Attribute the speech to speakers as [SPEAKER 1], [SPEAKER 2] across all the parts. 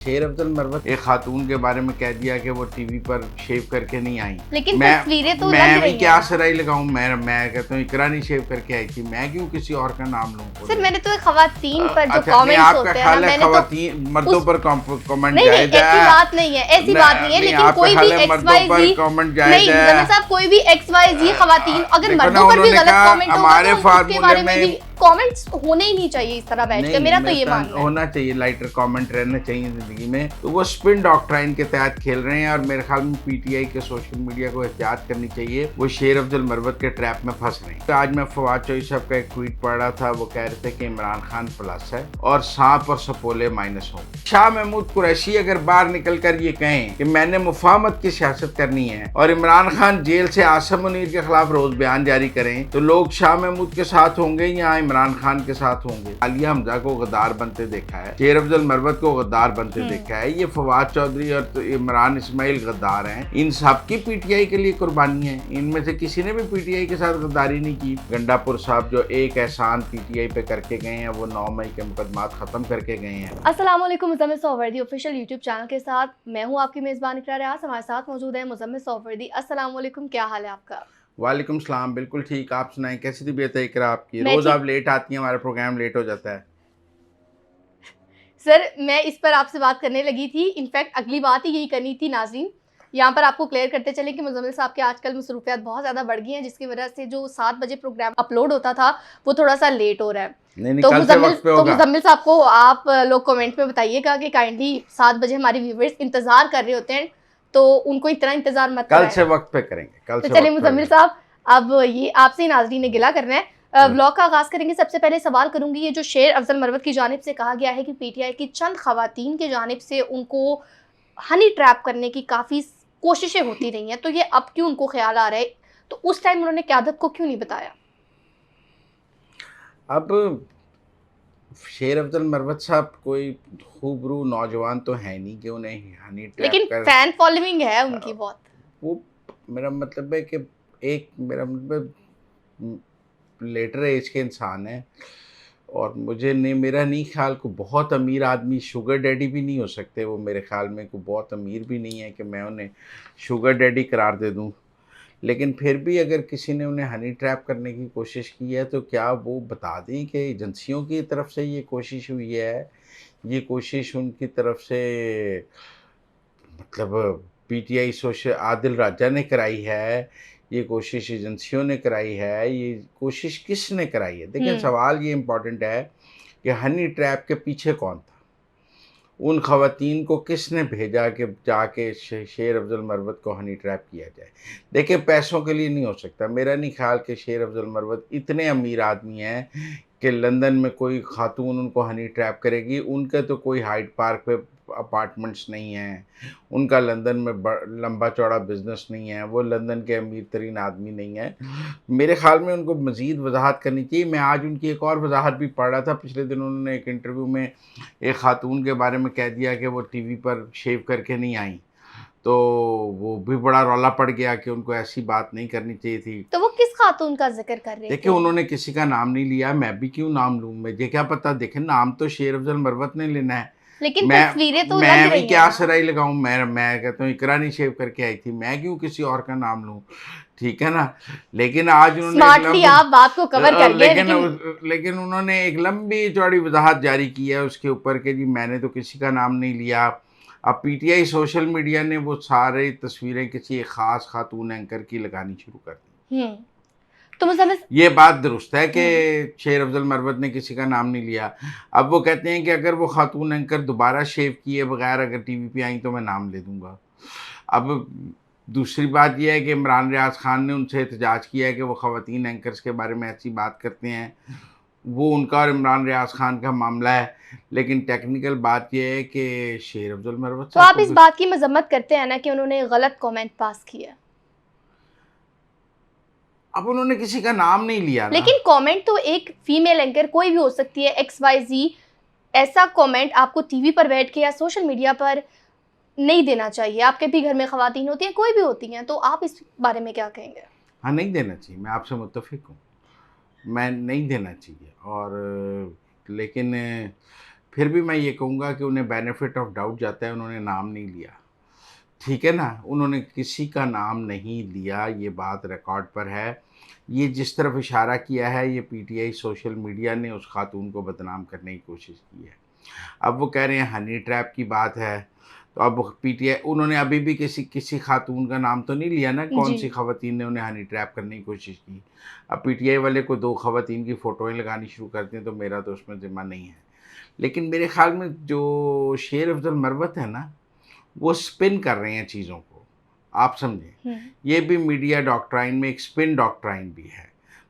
[SPEAKER 1] शेर अफजल मरवत एक खातून के बारे में कह दिया कि वो टीवी पर शेव करके नहीं आई।
[SPEAKER 2] लेकिन तस्वीरें तो
[SPEAKER 1] मैं
[SPEAKER 2] लग
[SPEAKER 1] भी
[SPEAKER 2] रही
[SPEAKER 1] क्या
[SPEAKER 2] हैं।
[SPEAKER 1] सराई लगाऊं। मैं कहता हूँ इकरा नहीं शेव करके आई थी, मैं क्यों किसी और का नाम लूं।
[SPEAKER 2] सर मैंने तो खवातीन पर जो
[SPEAKER 1] अच्छा, नहीं,
[SPEAKER 2] कमेंट्स
[SPEAKER 1] आपका
[SPEAKER 2] होते हैं
[SPEAKER 1] ख्याल
[SPEAKER 2] ना,
[SPEAKER 1] है
[SPEAKER 2] मैंने तो
[SPEAKER 1] खवातीन मर्दों पर कमेंट
[SPEAKER 2] नहीं
[SPEAKER 1] जायज
[SPEAKER 2] ऐसी
[SPEAKER 1] है?
[SPEAKER 2] बात नहीं है, ऐसी बात नहीं है। लेकिन
[SPEAKER 1] आपका
[SPEAKER 2] कोई भी
[SPEAKER 1] ख्याल है
[SPEAKER 2] एक्स
[SPEAKER 1] मर्दों
[SPEAKER 2] वाई
[SPEAKER 1] पर
[SPEAKER 2] जी
[SPEAKER 1] कमेंट
[SPEAKER 2] नहीं,
[SPEAKER 1] जायज है?
[SPEAKER 2] मुजम्मिल साहब कोई भी एक्स वाई जी खवातीन अगर
[SPEAKER 1] देखो ना,
[SPEAKER 2] मर्दों पर भी
[SPEAKER 1] उन्होंने
[SPEAKER 2] गलत
[SPEAKER 1] कहा
[SPEAKER 2] कमेंट होगा
[SPEAKER 1] हमारे
[SPEAKER 2] तो उसके
[SPEAKER 1] फार्मूले
[SPEAKER 2] बारे में भी
[SPEAKER 1] में
[SPEAKER 2] कमेंट्स होने ही नहीं चाहिए इस तरह बैठ कर। मेरा तो ये मानना है।
[SPEAKER 1] होना चाहिए, लाइटर कमेंट रहना चाहिए जिंदगी में। तो वो स्पिन डॉक्ट्राइन के तहत खेल रहे हैं और मेरे ख्याल में पीटीआई के सोशल मीडिया को एहतियात करनी चाहिए। वो शेर अफजल मरवत के ट्रैप में फंस रहे हैं। तो आज मैं फवाद चौधरी साहब का एक ट्वीट पढ़ रहा था, वो कह रहे थे कि इमरान खान प्लस है और सांप और सपोले माइनस हो। शाह महमूद कुरैशी अगर बाहर निकल कर ये कहें कि मैंने मुफाहमत की सियासत करनी है और इमरान खान जेल से आसिम मुनीर के खिलाफ रोज बयान जारी करें, तो लोग शाह महमूद के साथ होंगे या इमरान खान के साथ होंगे। आलिया हमजा को गद्दार बनते देखा है, शेर अफजल मरवत को गद्दार बनते देखा है, ये फवाद चौधरी और तो इमरान इस्माइल गद्दार हैं। इन सब की पीटीआई के लिए कुर्बानी है। इनमें से किसी ने भी पीटीआई के साथ गद्दारी नहीं की। गंडापुर साहब जो एक एहसान पीटीआई पे करके गए हैं, वो 9 मई के मुकदमात खत्म करके गए हैं।
[SPEAKER 2] अस्सलाम वालेकुम, मुज़म्मिल सोहवर्दी ऑफिशियल यूट्यूब चैनल के साथ मैं हूँ आपकी मेज़बान इकरा रियाज। हमारे साथ मौजूद है मुज़म्मिल सोहवर्दी। अस्सलाम वालेकुम, क्या हाल है आपका?
[SPEAKER 1] वालेकुम सलाम, बिल्कुल ठीक। आप सुनाएं, कैसी तबीयत है इकरा आपकी?
[SPEAKER 2] मैं
[SPEAKER 1] रोज
[SPEAKER 2] ठीक।
[SPEAKER 1] आप लेट आती हैं, हमारा प्रोग्राम लेट हो जाता है।
[SPEAKER 2] सर मैं इस पर आपसे बात करने लगी थी, इनफैक्ट अगली बात ही यही करनी थी। नाज़रीन, यहाँ पर आपको क्लियर करते चले कि मुज़म्मिल साहब के आजकल मसरूफियात बहुत ज़्यादा बढ़ गई हैं, जिसकी वजह से जो 7 बजे प्रोग्राम अपलोड होता था वो थोड़ा सा लेट हो रहा है।
[SPEAKER 1] नहीं,
[SPEAKER 2] तो
[SPEAKER 1] कल से वक्त पे होगा।
[SPEAKER 2] मुज़म्मिल साहब को आप लोग कमेंट में बताइएगा कि काइंडली 7 बजे हमारे व्यूवर्स इंतज़ार कर रहे होते हैं, तो उनको इतना इंतज़ार मत
[SPEAKER 1] कल
[SPEAKER 2] कराएं।
[SPEAKER 1] से वक्त पे करेंगे, कल
[SPEAKER 2] तो
[SPEAKER 1] से
[SPEAKER 2] चलिए
[SPEAKER 1] वक्त पे
[SPEAKER 2] मुज़म्मिल
[SPEAKER 1] करेंगे।
[SPEAKER 2] साहब, अब ये आपसे ही नाज़रीन ने गिला करना है। व्लॉग का आगाज़ करेंगे। सबसे पहले सवाल करूंगी, ये जो शेर अफजल मरवत की जानिब से कहा गया है कि पीटीआई की चंद खवातीन की जानिब से उनको हनी ट्रैप करने की काफ़ी कोशिशें होती रही हैं, तो ये अब क्यों उनको ख्याल आ रहा है? तो उस टाइम उन्होंने क़यादत को क्यों नहीं बताया?
[SPEAKER 1] अब शेर अफजल मरवत साहब कोई खूबरू नौजवान तो है नहीं कि उन्हें हनी ट्रैप
[SPEAKER 2] लेकिन
[SPEAKER 1] कर।
[SPEAKER 2] फैन फॉलोइंग है उनकी बहुत।
[SPEAKER 1] वो मेरा मतलब है कि मेरा मतलब लेटर एज के इंसान है और मुझे नहीं, मेरा नहीं ख्याल को बहुत अमीर आदमी शुगर डैडी भी नहीं हो सकते। वो मेरे ख्याल में को बहुत अमीर भी नहीं है कि मैं उन्हें शुगर डैडी करार दे दूं। लेकिन फिर भी अगर किसी ने उन्हें हनी ट्रैप करने की कोशिश की है, तो क्या वो बता दें कि एजेंसियों की तरफ से ये कोशिश हुई है, ये कोशिश उनकी तरफ से मतलब पीटीआई सोशल आदिल राजा ने कराई है, ये कोशिश एजेंसियों ने कराई है, ये कोशिश किसने कराई है? देखिए, सवाल ये इम्पोर्टेंट है कि हनी ट्रैप के पीछे कौन था? उन खवातीन को किसने भेजा कि जाके शेर अफजल मरवत को हनी ट्रैप किया जाए? देखिए, पैसों के लिए नहीं हो सकता। मेरा नहीं ख्याल कि शेर अफजल मरवत इतने अमीर आदमी हैं कि लंदन में कोई खातून उनको हनी ट्रैप करेगी। उनके तो कोई हाइड पार्क पे अपार्टमेंट्स नहीं हैं, उनका लंदन में लंबा चौड़ा बिजनेस नहीं है, वो लंदन के अमीर तरीन आदमी नहीं है। मेरे ख्याल में उनको मज़ीद वजाहत करनी चाहिए। मैं आज उनकी एक और वजाहत भी पढ़ रहा था। पिछले दिन उन्होंने एक इंटरव्यू में एक खातून के बारे में कह दिया कि वो टीवी पर शेव करके नहीं आई, तो वो भी बड़ा रौला पड़ गया कि उनको ऐसी बात नहीं करनी चाहिए थी।
[SPEAKER 2] तो वो किस खातून का जिक्र कर रहे
[SPEAKER 1] देखिए,
[SPEAKER 2] थे?
[SPEAKER 1] उन्होंने किसी का नाम नहीं लिया, मैं भी क्यों नाम लूँ? मुझे क्या पता। देखें, नाम तो शेर अफजल मरवत ने लेना है।
[SPEAKER 2] लेकिन
[SPEAKER 1] मैं
[SPEAKER 2] तस्वीरें तो लग
[SPEAKER 1] मैं भी
[SPEAKER 2] रही
[SPEAKER 1] क्या
[SPEAKER 2] हैं।
[SPEAKER 1] सराई लगाऊं। मैं कहता हूँ इकरा नहीं शेव करके आई थी, मैं क्यों किसी और का नाम लूं? ठीक है ना। लेकिन आज उन्होंने एक
[SPEAKER 2] स्मार्टली आप बात को कवर कर गए,
[SPEAKER 1] लेकिन उन्होंने एक लंबी चौड़ी वजाहत जारी की है उसके ऊपर कि जी मैंने तो किसी का नाम नहीं लिया। अब पीटीआई सोशल मीडिया ने वो सारी तस्वीरें किसी एक ख़ास खातून एंकर की लगानी शुरू कर दी।
[SPEAKER 2] तो मुझे
[SPEAKER 1] ये बात दुरुस्त है कि शेर अफजल मरवत ने किसी का नाम नहीं लिया। अब वो कहते हैं कि अगर वो खातून एंकर दोबारा शेव किए बगैर अगर टीवी पे आई तो मैं नाम ले दूंगा। अब दूसरी बात यह है कि इमरान रियाज खान ने उनसे एहतजाज किया है कि वो ख़वातीन एंकर्स के बारे में ऐसी बात करते हैं। वो उनका और इमरान रियाज खान का मामला है। लेकिन टेक्निकल बात यह है कि शेर अफजल मरवत
[SPEAKER 2] तो
[SPEAKER 1] साहब
[SPEAKER 2] आप
[SPEAKER 1] को
[SPEAKER 2] इस बात की मजम्मत करते हैं ना कि उन्होंने गलत कमेंट पास किया,
[SPEAKER 1] अब उन्होंने किसी का नाम नहीं लिया ना।
[SPEAKER 2] लेकिन कमेंट तो एक फीमेल एंकर कोई भी हो सकती है, एक्स वाई जी। ऐसा कमेंट आपको टीवी पर बैठ के या सोशल मीडिया पर नहीं देना चाहिए। आपके भी घर में खवातीन होती हैं, कोई भी होती हैं, तो आप इस बारे में क्या कहेंगे?
[SPEAKER 1] हाँ, नहीं देना चाहिए, मैं आपसे मुत्तफिक हूँ। मैं नहीं देना चाहिए। और लेकिन फिर भी मैं ये कहूँगा कि उन्हें बेनिफिट ऑफ डाउट जाता है, उन्होंने नाम नहीं लिया, ठीक है ना, उन्होंने किसी का नाम नहीं लिया, ये बात रिकॉर्ड पर है। ये जिस तरफ इशारा किया है, ये पीटीआई सोशल मीडिया ने उस खातून को बदनाम करने की कोशिश की है। अब वो कह रहे हैं हनी ट्रैप की बात है, तो अब पीटीआई, उन्होंने अभी भी किसी खातून का नाम तो नहीं लिया ना, कौन
[SPEAKER 2] जी।
[SPEAKER 1] सी खवातीन ने उन्हें हनी ट्रैप करने की कोशिश की। अब पीटीआई वाले को 2 खवातीन की फ़ोटोएँ लगानी शुरू करते हैं, तो मेरा तो उसमें ज़िम्मा नहीं है। लेकिन मेरे ख़्याल में जो शेर अफ़ज़ल मरवत है ना, वो स्पिन कर रहे हैं चीज़ों को, आप समझें। ये भी मीडिया डॉक्ट्राइन में एक स्पिन डॉक्ट्राइन भी है।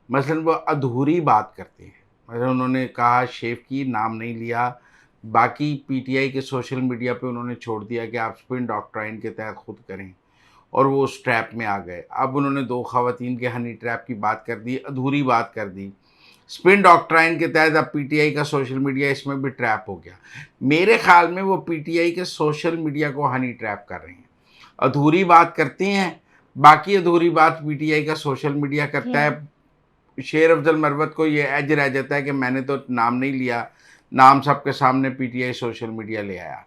[SPEAKER 1] मसलन वो अधूरी बात करते हैं, मतलब उन्होंने कहा शेफ की, नाम नहीं लिया, बाकी पीटीआई के सोशल मीडिया पे उन्होंने छोड़ दिया कि आप स्पिन डॉक्ट्राइन के तहत खुद करें, और वो उस ट्रैप में आ गए। अब उन्होंने 2 खवातीन के हनी ट्रैप की बात कर दी, अधूरी बात कर दी, स्पिन डॉक्ट्राइन के तहत अब पीटीआई का सोशल मीडिया इसमें भी ट्रैप हो गया। मेरे ख्याल में वो पीटीआई के सोशल मीडिया को हनी ट्रैप कर रहे हैं, अधूरी बात करते हैं, बाकी अधूरी बात पीटीआई का सोशल मीडिया करता है। शेर अफ़ज़ल मरवत को ये एज रह जाता है कि मैंने तो नाम नहीं लिया, नाम सबके सामने पीटीआई सोशल मीडिया ले आया,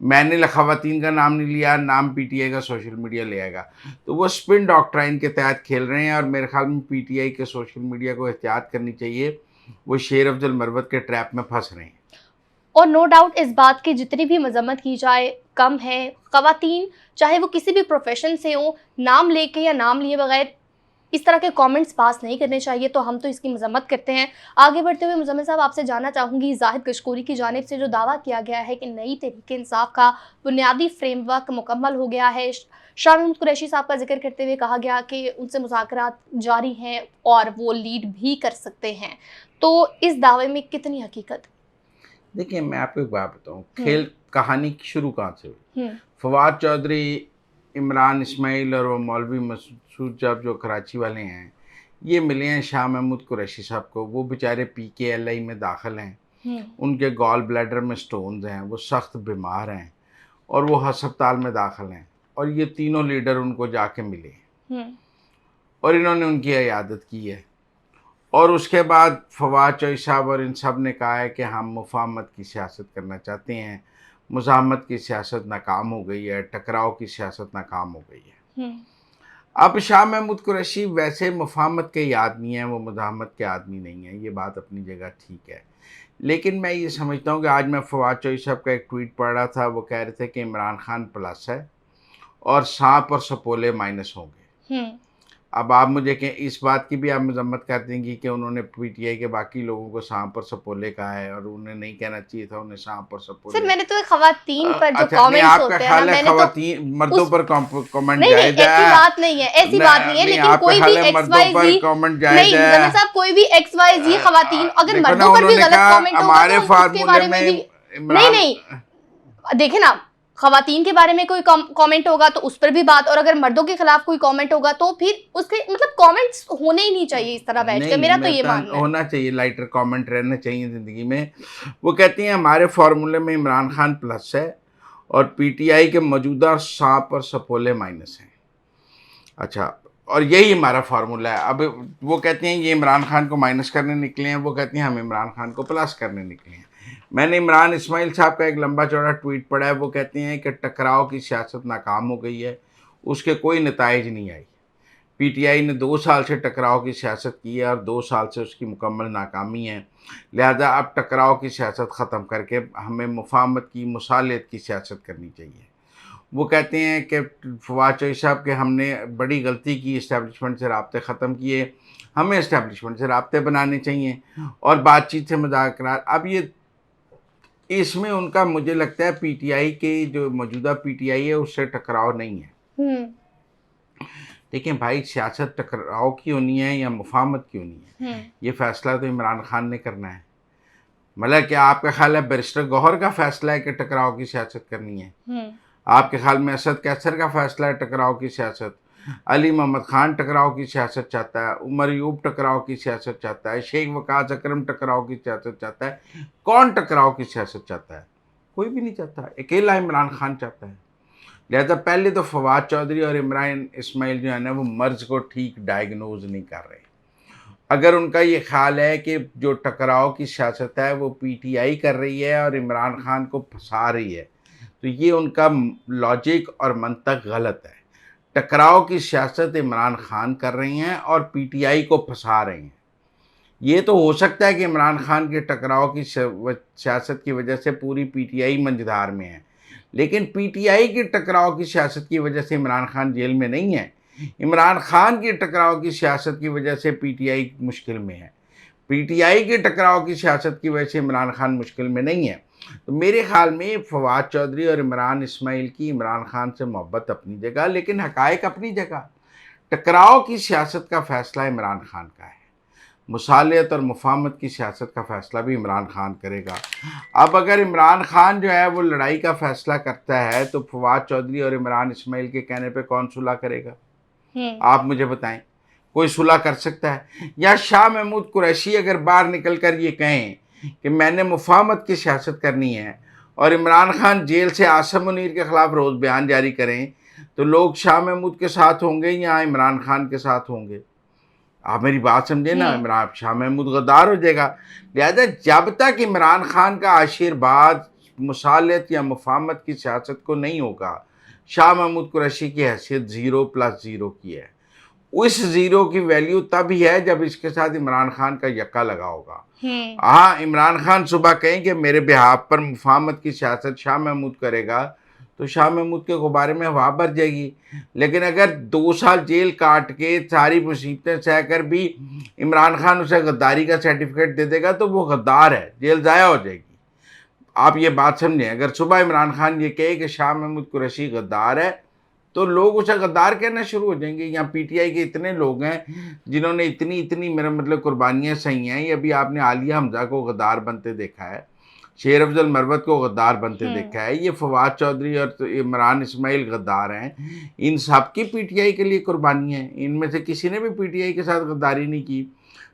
[SPEAKER 1] मैंने खवातीन का नाम नहीं लिया, नाम पीटीआई का सोशल मीडिया ले आएगा। तो वो स्पिन डॉक्ट्राइन के तहत खेल रहे हैं, और मेरे ख्याल में पीटीआई के सोशल मीडिया को एहतियात करनी चाहिए, वो शेर अफ़ज़ल मरवत के ट्रैप में फंस रहे हैं।
[SPEAKER 2] और नो डाउट इस बात की जितनी भी मजम्मत की जाए कम है। ख़वातीन चाहे वो किसी भी प्रोफेशन से हो, नाम लेके या नाम लिए बगैर इस तरह के कमेंट्स पास नहीं करने चाहिए, तो हम तो इसकी मजम्मत करते हैं। आगे बढ़ते हुए मुज़म्मिल साहब, आपसे जानना चाहूँगी, जाहिद कशकोरी की जानिब से जो दावा किया गया है कि नई तहरीक-ए-इंसाफ का बुनियादी फ्रेमवर्क मुकम्मल हो गया है, शाह महमूद कुरैशी साहब का जिक्र करते हुए कहा गया कि उनसे मुज़ाकरात जारी हैं और वो लीड भी कर सकते हैं, तो इस दावे में कितनी हकीकत?
[SPEAKER 1] देखिए, मैं आपको एक बात बताऊँ, खेल कहानी की शुरू कहाँ से हुई।
[SPEAKER 2] हम्म।
[SPEAKER 1] फवाद चौधरी, इमरान इस्माइल और वो मौलवी मसूद साहब जो कराची वाले हैं, ये मिले हैं शाह महमूद कुरैशी साहब को। वो बेचारे पीकेएलआई में दाखिल हैं, उनके गॉल ब्लैडर में स्टोन्स हैं, वो सख्त बीमार हैं और वो हस्पताल में दाखिल हैं, और ये तीनों लीडर उनको जाके मिले और इन्होंने उनकी इयादत की है। और उसके बाद फवाद चौधरी साहब और इन सब ने कहा है कि हम मुफाहमत की सियासत करना चाहते हैं, मुज़ाहमत की सियासत नाकाम हो गई है, टकराव की सियासत नाकाम हो गई है। अब शाह महमूद कुरैशी वैसे मुफाहमत के आदमी हैं, वो मुज़ाहमत के आदमी नहीं हैं, ये बात अपनी जगह ठीक है। लेकिन मैं ये समझता हूँ कि आज मैं फवाद चौधरी साहब का एक ट्वीट पढ़ रहा था, वो कह रहे थे कि इमरान खान प्लस है और सांप और सपोले माइनस होंगे। अब आप मुझे इस बात की भी आप मजम्मत कर देंगी कि उन्होंने पीटीआई के बाकी लोगों को सांप और सपोले कहा है, और उन्हें नहीं कहना चाहिए था, उन्हें सांप और सपोले।
[SPEAKER 2] सर, मैंने तो ख़वातीन पर जो
[SPEAKER 1] अच्छा, नहीं,
[SPEAKER 2] कमेंट्स
[SPEAKER 1] आपका
[SPEAKER 2] होते हैं
[SPEAKER 1] ख्याल
[SPEAKER 2] ना,
[SPEAKER 1] है
[SPEAKER 2] मैंने तो
[SPEAKER 1] खवातीन मर्दों पर कमेंट
[SPEAKER 2] नहीं
[SPEAKER 1] जायज़
[SPEAKER 2] ऐसी
[SPEAKER 1] है?
[SPEAKER 2] बात नहीं है, ऐसी बात नहीं है, लेकिन कोई भी XYZ
[SPEAKER 1] कमेंट
[SPEAKER 2] नहीं,
[SPEAKER 1] जायज़ है?
[SPEAKER 2] मुज़म्मिल साहब, कोई भी XYZ ख़वातीन अगर
[SPEAKER 1] देखो ना,
[SPEAKER 2] मर्दों पर भी
[SPEAKER 1] उन्होंने
[SPEAKER 2] गलत
[SPEAKER 1] कहा
[SPEAKER 2] कमेंट होगा
[SPEAKER 1] हमारे
[SPEAKER 2] तो उसके
[SPEAKER 1] फार्मूले
[SPEAKER 2] बारे में
[SPEAKER 1] में
[SPEAKER 2] भी नहीं, देखे ना, ख़वातीन के बारे में कोई कमेंट होगा तो उस पर भी बात, और अगर मर्दों के खिलाफ कोई कमेंट होगा तो फिर उसके मतलब कमेंट्स होने ही नहीं चाहिए इस तरह बैठ के, मेरा तो ये मानना है।
[SPEAKER 1] होना चाहिए, लाइटर कमेंट रहना चाहिए ज़िंदगी में। वो कहती हैं हमारे फार्मूले में इमरान खान प्लस है और पीटीआई के मौजूदा सांप और सपोले माइनस हैं। अच्छा, और यही हमारा फार्मूला है। अब वो कहते हैं ये इमरान खान को माइनस करने निकले हैं, वो कहते हैं हम इमरान खान को प्लस करने निकले हैं। मैंने इमरान इस्माइल साहब का एक लंबा चौड़ा ट्वीट पढ़ा है, वो कहते हैं कि टकराव की सियासत नाकाम हो गई है, उसके कोई नताइज नहीं आई। पीटीआई ने 2 साल से टकराव की सियासत की है और 2 साल से उसकी मुकम्मल नाकामी है, लिहाजा अब टकराव की सियासत ख़त्म करके हमें मुफाहमत की, मुसालियत की सियासत करनी चाहिए। वो कहते हैं कि फवाद चौधरी साहब के हमने बड़ी गलती की, इस्टेब्लिशमेंट से राब्ते ख़त्म किए, हमें इस्टेब्लिशमेंट से राब्ते बनाने चाहिए और बातचीत से मुज़ाकरात। अब ये इसमें उनका, मुझे लगता है पीटीआई के जो मौजूदा पीटीआई है उससे टकराव नहीं है। लेकिन भाई, सियासत टकराव की होनी है या मुफाहमत की होनी है, ये फ़ैसला तो इमरान खान ने करना है। मतलब क्या आपका ख्याल है बैरिस्टर गौहर का फ़ैसला है कि टकराव की सियासत करनी है? आपके ख्याल में असद कैसर का फ़ैसला है टकराव की सियासत? अली मोहम्मद ख़ान टकराव की सियासत चाहता है, उमर यूब टकराव की सियासत चाहता है, शेख वकास अकरम टकराव की सियासत चाहता है। कौन टकराव की सियासत चाहता है? कोई भी नहीं चाहता, अकेला इमरान खान चाहता है। लिहाजा पहले तो फवाद चौधरी और इमरान इस्माइल जो है ना, वो मर्ज़ को ठीक डायग्नोज नहीं कर रहे। अगर उनका ये ख्याल है कि जो टकराव की सियासत है वो पीटीआई कर रही है और इमरान खान को फंसा रही है, तो ये उनका लॉजिक और मंतक गलत है। टकराव की सियासत इमरान खान कर रही हैं और पीटीआई को फंसा रही हैं। ये तो हो सकता है कि इमरान खान के टकराव की सियासत की वजह से पूरी पीटीआई मंझधार में है, लेकिन पीटीआई के टकराव की सियासत की वजह से इमरान खान जेल में नहीं है। इमरान खान के टकराव की सियासत की वजह से पीटीआई मुश्किल में है। पीटीआई के टकराव की सियासत की वजह से इमरान खान मुश्किल में नहीं है। तो मेरे ख्याल में फवाद चौधरी और इमरान इस्माइल की इमरान खान से मोहब्बत अपनी जगह, लेकिन हकायक अपनी जगह। टकराव की सियासत का फ़ैसला इमरान खान का है, मुसालियत और मुफाहमत की सियासत का फ़ैसला भी इमरान खान करेगा। अब अगर इमरान खान जो है वो लड़ाई का फ़ैसला करता है तो फवाद चौधरी और इमरान इस्माइल के कहने पे कौन सुलह करेगा? आप मुझे बताएं, कोई सुलह कर सकता है? या शाह महमूद कुरैशी अगर बाहर निकल कर ये कहें कि मैंने मुफाहमत की सियासत करनी है और इमरान खान जेल से आसिम मुनीर के ख़िलाफ़ रोज़ बयान जारी करें, तो लोग शाह महमूद के साथ होंगे या इमरान खान के साथ होंगे? आप मेरी बात समझे ना। इमरान शाह महमूद गद्दार हो जाएगा। लिहाजा जब तक इमरान खान का आशीर्वाद मुसालियत या मुफाहमत की सियासत को नहीं होगा, शाह महमूद कुरैशी की हैसियत 0+0 की है। उस 0 की वैल्यू तब ही है जब इसके साथ इमरान खान का यक्का लगा होगा। हाँ, इमरान खान सुबह कहें कि मेरे बिहाफ पर मुफाहमत की सियासत शाह महमूद करेगा, तो शाह महमूद के गुब्बारे में हवा भर जाएगी। लेकिन अगर 2 साल जेल काट के सारी मुसीबतें सह कर भी इमरान खान उसे गद्दारी का सर्टिफिकेट दे देगा तो वो गद्दार है, जेल ज़ाया हो जाएगी। आप ये बात समझें, अगर सुबह इमरान खान ये कहे कि शाह महमूद कुरैशी गद्दार है, तो लोग उसे गद्दार कहना शुरू हो जाएंगे। यहाँ पीटीआई के इतने लोग हैं जिन्होंने इतनी इतनी मेरा मतलब कुर्बानियाँ सही हैं। ये अभी आपने आलिया हमजा को गद्दार बनते देखा है, शेर अफजल मरवत को गद्दार बनते देखा है, ये फवाद चौधरी और इमरान इस्माइल गद्दार हैं। इन सब की पीटीआई के लिए कुर्बानियाँ हैं। इनमें से किसी ने भी पीटीआई के साथ गद्दारी नहीं की।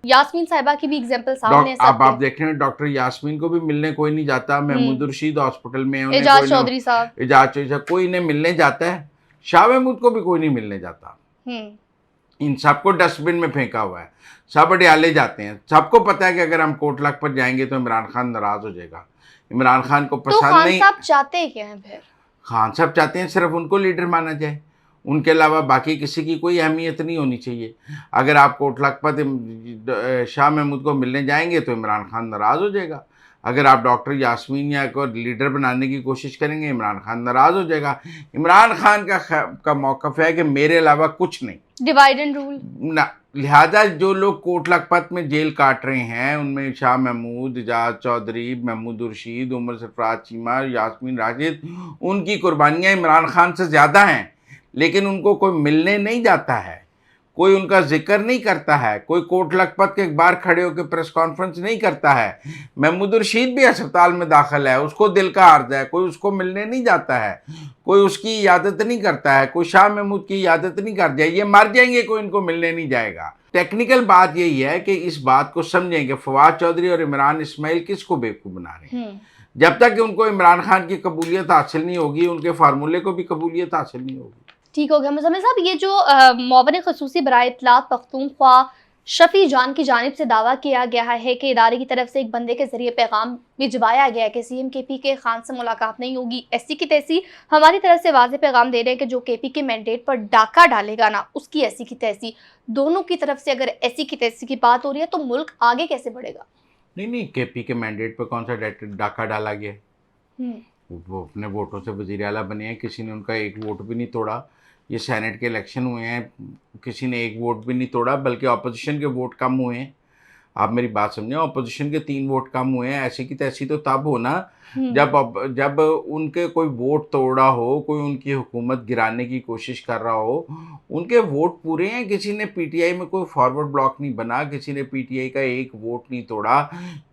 [SPEAKER 2] यास्मीन साहिबा की भी एग्जांपल सामने है।
[SPEAKER 1] आप देख रहे हैं, डॉक्टर यास्मीन को भी मिलने कोई नहीं जाता। महमूद रशीद हॉस्पिटल में,
[SPEAKER 2] एजाज चौधरी साहब,
[SPEAKER 1] कोई इन्हें मिलने जाता है। शाह महमूद को भी कोई नहीं मिलने जाता। इन सबको डस्टबिन में फेंका हुआ है, सब अडयाले जाते हैं। सबको पता है कि अगर हम कोट लखपत जाएंगे तो इमरान खान नाराज हो जाएगा। इमरान खान को पसंद
[SPEAKER 2] तो
[SPEAKER 1] नहीं।
[SPEAKER 2] खान साहब चाहते क्या हैं फिर? खान
[SPEAKER 1] साहब चाहते हैं सिर्फ उनको लीडर माना जाए, उनके अलावा बाकी किसी की कोई अहमियत नहीं होनी चाहिए। अगर आप कोट लखपत शाह महमूद को मिलने जाएंगे तो इमरान खान नाराज़ हो जाएगा। अगर आप डॉक्टर यास्मीन या को लीडर बनाने की कोशिश करेंगे, इमरान खान नाराज़ हो जाएगा। इमरान खान का मौक़िफ़ है कि मेरे अलावा कुछ नहीं,
[SPEAKER 2] डिवाइड एंड रूल
[SPEAKER 1] ना। लिहाजा जो लोग कोट लखपत में जेल काट रहे हैं उनमें शाह महमूद, एजाज चौधरी, महमूद रशीद, उमर सरफराज चीमा, यास्मीन राशिद, उनकी कुर्बानियाँ इमरान खान से ज़्यादा हैं, लेकिन उनको कोई मिलने नहीं जाता है, कोई उनका जिक्र नहीं करता है, कोई कोट लखपत के बाहर खड़े होकर प्रेस कॉन्फ्रेंस नहीं करता है। महमूद रशीद भी अस्पताल में दाखिल है, उसको दिल का अर्ज है, कोई उसको मिलने नहीं जाता है, कोई उसकी इयादत नहीं करता है, कोई शाह महमूद की इयादत नहीं कर जाए। ये मर जाएंगे, कोई इनको मिलने नहीं जाएगा। टेक्निकल बात यही है कि इस बात को समझें कि फवाद चौधरी और इमरान इस्माइल किसको बेवकूफ़ बना रहे हैं। जब तक कि उनको इमरान खान की कबूलियत हासिल नहीं होगी, उनके फार्मूले को भी कबूलियत हासिल नहीं होगी। ठीक
[SPEAKER 2] हो गया मुज़म्मिल साहब, ये जो मुआविन ख़ुसूसी बराए इत्तलात पख्तूनख्वा शफ़ी जान की जानिब से दावा किया गया है कि इदारे की तरफ से एक बंदे के ज़रिए पैगाम भिजवाया गया है कि CM KP के खान से मुलाकात नहीं होगी। ऐसी की तैसी हमारी तरफ से वाज़ेह पैगाम दे रहे हैं कि जो KP के मैंडेट पर डाका डालेगा ना, उसकी ऐसी की तैसी। दोनों की तरफ से अगर ऐसी की तैसी की बात हो रही है तो मुल्क आगे कैसे बढ़ेगा?
[SPEAKER 1] नहीं, KP के मैंडेट पर कौन सा डाका डाला गया? वो अपने वोटों से वज़ीर आला बने हैं, किसी ने उनका एक वोट भी नहीं तोड़ा। ये सेनेट के इलेक्शन हुए हैं, किसी ने एक वोट भी नहीं तोड़ा, बल्कि अपोजिशन के वोट कम हुए हैं। आप मेरी बात समझें, अपोजिशन के 3 वोट कम हुए हैं। ऐसी की तैसी तो तब हो ना जब उनके कोई वोट तोड़ा हो, कोई उनकी हुकूमत गिराने की कोशिश कर रहा हो। उनके वोट पूरे हैं। किसी ने पीटीआई में कोई फॉरवर्ड ब्लॉक नहीं बना, किसी ने पीटीआई का एक वोट नहीं तोड़ा,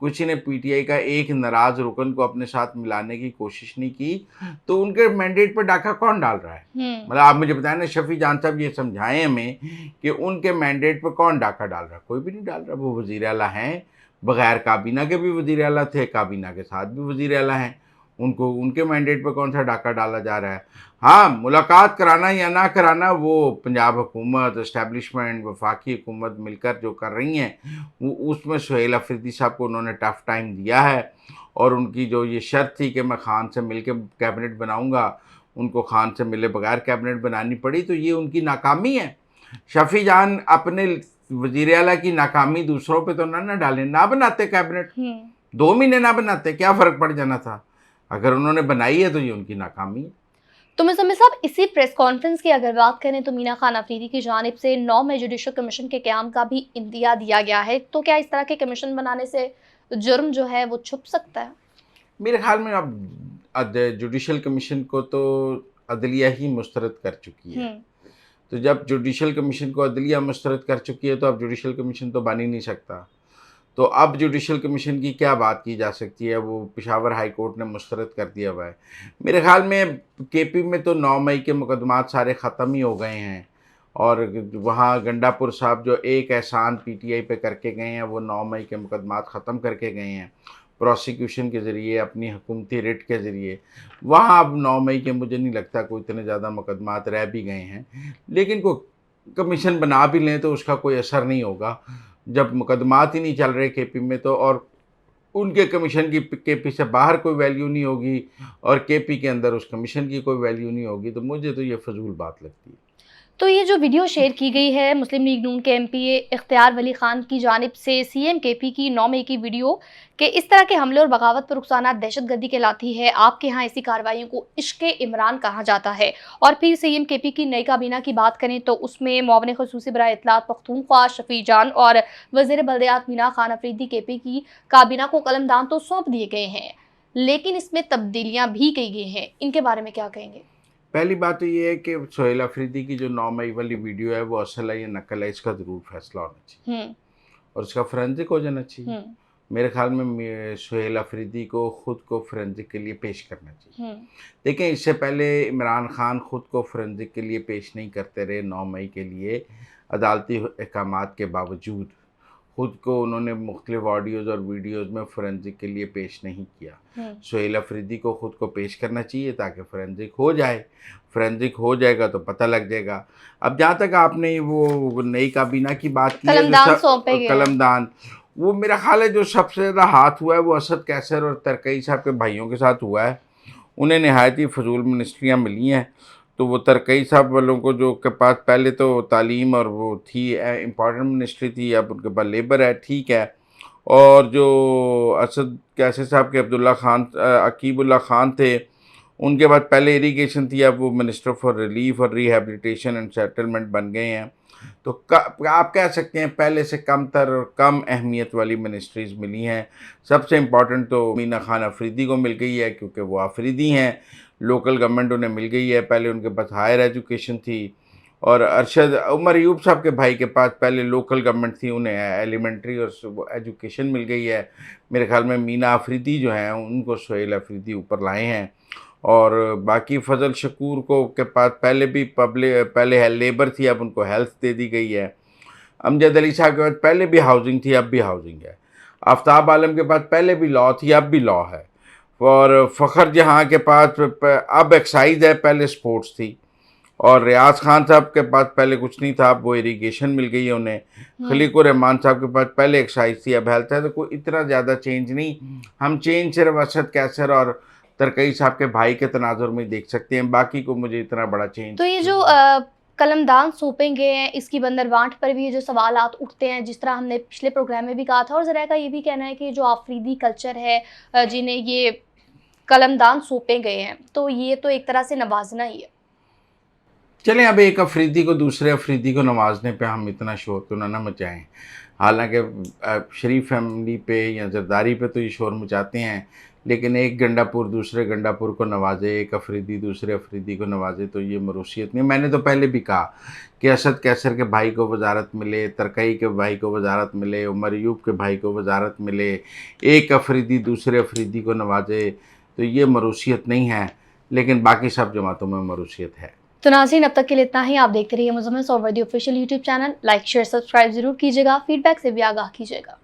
[SPEAKER 1] किसी ने पीटीआई का एक नाराज़ रुकन को अपने साथ मिलाने की कोशिश नहीं की। तो उनके मैंडेट पर डाका कौन डाल रहा है? मतलब आप मुझे बताएं ना, शफ़ी जान साहब ये समझाएं हमें कि उनके मैंडेट पर कौन डाका डाल रहा है? कोई भी नहीं डाल रहा। वो वज़ीर आला हैं, बग़ैर काबीना के भी वज़ीर आला थे, काबीना के साथ भी वज़ीर आला हैं। उनको उनके मैंडेट पे कौन सा डाका डाला जा रहा है। हाँ, मुलाकात कराना या ना कराना वो पंजाब हुकूमत, इस्टेब्लिशमेंट, वफाकी हुकूमत मिलकर जो कर रही हैं, वो उसमें सुहेल अफरीदी साहब को उन्होंने टफ़ टाइम दिया है। और उनकी जो ये शर्त थी कि मैं खान से मिल के कैबिनेट बनाऊँगा, उनको खान से मिले बगैर कैबिनेट बनानी पड़ी, तो ये उनकी नाकामी है। शफ़ी जान अपने वज़ीर आला की नाकामी दूसरों पे तो ना डालें, ना बनाते कैबिनेट, 2 महीने ना बनाते, क्या फ़र्क पड़ जाना था। अगर उन्होंने बनाई है तो ये उनकी नाकामी है।
[SPEAKER 2] तो मुज़म्मिल साहब, इसी प्रेस कॉन्फ्रेंस की अगर बात करें तो मीना खान अफरीदी की जानिब से 9 मई जुडिशल कमीशन के क़याम का भी इंदिया दिया गया है, तो क्या इस तरह के कमीशन बनाने से जुर्म जो है वो छुप सकता है?
[SPEAKER 1] मेरे ख़्याल में अब जुडिशल कमीशन को तो अदलिया ही मुस्तरद कर चुकी है। तो जब जुडिशल कमीशन को अदलिया मुस्तरद कर चुकी है तो अब जुडिशल कमीशन तो बन ही नहीं सकता। तो अब जुडिशल कमीशन की क्या बात की जा सकती है, वो पेशावर हाई कोर्ट ने मुस्तरद कर दिया हुआ है। मेरे ख़्याल में केपी में तो 9 मई के मुकदमात सारे ख़त्म ही हो गए हैं, और वहाँ गंडापुर साहब जो एक एहसान पीटीआई पे करके गए हैं, वो 9 मई के मुकदमात ख़त्म करके गए हैं प्रोसिक्यूशन के ज़रिए, अपनी हुकूमती रिट के ज़रिए। वहाँ अब 9 मई के मुझे नहीं लगता कोई इतने ज़्यादा मुकदमात रह भी गए हैं, लेकिन कोई कमीशन बना भी लें तो उसका कोई असर नहीं होगा जब मुकदमात ही नहीं चल रहे केपी में। तो और उनके कमीशन की केपी से बाहर कोई वैल्यू नहीं होगी और केपी के अंदर उस कमीशन की कोई वैल्यू नहीं होगी, तो मुझे तो ये फजूल बात लगती है।
[SPEAKER 2] तो ये जो वीडियो शेयर की गई है मुस्लिम लीग नून के एमपी इख्तियार वली खान की जानिब से सीएम केपी की 9 मई की वीडियो कि इस तरह के हमले और बगावत पर नुकसानात दहशतगर्दी कहलाती है, आपके यहाँ ऐसी कार्रवाइयों को इश्क़े इमरान कहा जाता है। और फिर सीएम केपी की नई काबीना की बात करें तो उसमें मुआविन ख़ुसूसी बराए इत्तलात पख्तूनख्वा शफ़ी जान और वज़ीर बल्दियात मीना खान अफरीदी केपी की काबीना को कलमदान तो सौंप दिए गए हैं, लेकिन इसमें तब्दीलियाँ भी की गई हैं। इनके बारे में क्या कहेंगे?
[SPEAKER 1] पहली बात तो ये है कि सुहेल अफरीदी की जो 9 मई वाली वीडियो है वो असल है या नकल है, इसका ज़रूर फैसला होना चाहिए और इसका फोरेंसिक हो जाना चाहिए। मेरे ख्याल में सुहेल अफरीदी को ख़ुद को फोरेंसिक के लिए पेश करना चाहिए। देखें, इससे पहले इमरान खान ख़ुद को फोरेंसिक के लिए पेश नहीं करते रहे 9 मई के लिए, अदालती अहकामात के बावजूद ख़ुद को उन्होंने मुख्तलिफ ऑडियोज़ और वीडियोज़ में फोरेंसिक के लिए पेश नहीं किया। सुहेल अफरीदी को ख़ुद को पेश करना चाहिए ताकि फोरेंसिक हो जाए। फोरेंसिक हो जाएगा तो पता लग जाएगा। अब जहाँ तक आपने वो नई काबीना की बात की है, कलमदान, वो मेरा ख्याल है जो सबसे ज़्यादा हाथ हुआ है वो असद कैसर और तरकई साहब के भाइयों के साथ हुआ है। उन्हें नहायत ही फजूल मिनिस्ट्रियाँ मिली हैं। तो वो तरकई साहब वालों को जो के पास पहले तो तालीम और वो थी इम्पॉर्टेंट मिनिस्ट्री थी, अब उनके पास लेबर है, ठीक है। और जो असद कैसर साहब के अब्दुल्ला खान अकीबुल्ला खान थे, उनके बाद पहले इरीगेशन थी, अब वो मिनिस्टर फॉर रिलीफ और रिहेबिलिटेशन एंड सेटलमेंट बन गए हैं। तो आप कह सकते हैं पहले से कमतर और कम अहमियत वाली मिनिस्ट्रीज़ मिली हैं। सबसे इम्पॉर्टेंट तो मीना खान अफरीदी को मिल गई है क्योंकि वो अफरीदी हैं, लोकल गवर्नमेंट उन्हें मिल गई है। पहले उनके पास हायर एजुकेशन थी और अरशद उमर अयूब साहब के भाई के पास पहले लोकल गवर्नमेंट थी, उन्हें एलिमेंट्री और एजुकेशन मिल गई है। मेरे ख्याल में मीना अफरीदी जो हैं उनको सुहेल अफरीदी ऊपर लाए हैं। और बाकी फ़जल शकूर को के पास पहले भी पहले लेबर थी, अब उनको हेल्थ दे दी गई है। अमजद अली साहब के पास पहले भी हाउसिंग थी, अब भी हाउसिंग है। आफ्ताब आलम के पास पहले भी लॉ थी, अब भी लॉ है। और फ़खर जहाँ के पास अब एक्साइज़ है, पहले स्पोर्ट्स थी। और रियाज खान साहब के पास पहले कुछ नहीं था, अब वो इरीगेशन मिल गई है उन्हें। खलीकुर रहमान साहब के पास पहले एक्साइज़ थी, अब हेल्थ है। तो कोई इतना ज़्यादा चेंज नहीं, हम चेंज सिर्फ असद कैसर और तरकई साहब के भाई के तनाजुर में देख सकते हैं, बाकी को मुझे इतना बड़ा चेंज।
[SPEAKER 2] तो ये जो कलमदान सौंपेंगे हैं, इसकी बंदरवांट पर भी ये जो सवालात उठते हैं, जिस तरह हमने पिछले प्रोग्राम में भी कहा था, और ज़रा का ये भी कहना है कि जो अफरीदी कल्चर है जिन्हें ये कलमदान सौंपे गए हैं, तो ये तो एक तरह से नवाजना ही है।
[SPEAKER 1] चलें, अब एक अफरीदी को दूसरे अफरीदी को नवाजने पे हम इतना शोर तो ना मचाएं। हालांकि शरीफ फैमिली पे या जरदारी पे तो ये शोर मचाते हैं, लेकिन एक गंडापुर दूसरे गंडापुर को नवाजे, एक अफरीदी दूसरे अफरीदी को नवाजे, तो ये मरूसियत नहीं। मैंने तो पहले भी कहा कि असद कैसर के भाई को वजारत मिले, तरकई के भाई को वजारत मिले, उमर अयूब के भाई को वजारत मिले, एक अफरीदी दूसरे अफरीदी को नवाजे, तो ये मरूसियत नहीं है। लेकिन बाकी सब जमातों में मरूसियत है।
[SPEAKER 2] तो नाज़रीन, अब तक के लिए इतना ही। आप देखते रहिए Muzammil Sauvardi official YouTube channel. Like share subscribe जरूर कीजिएगा, फीडबैक से भी आगाह कीजिएगा।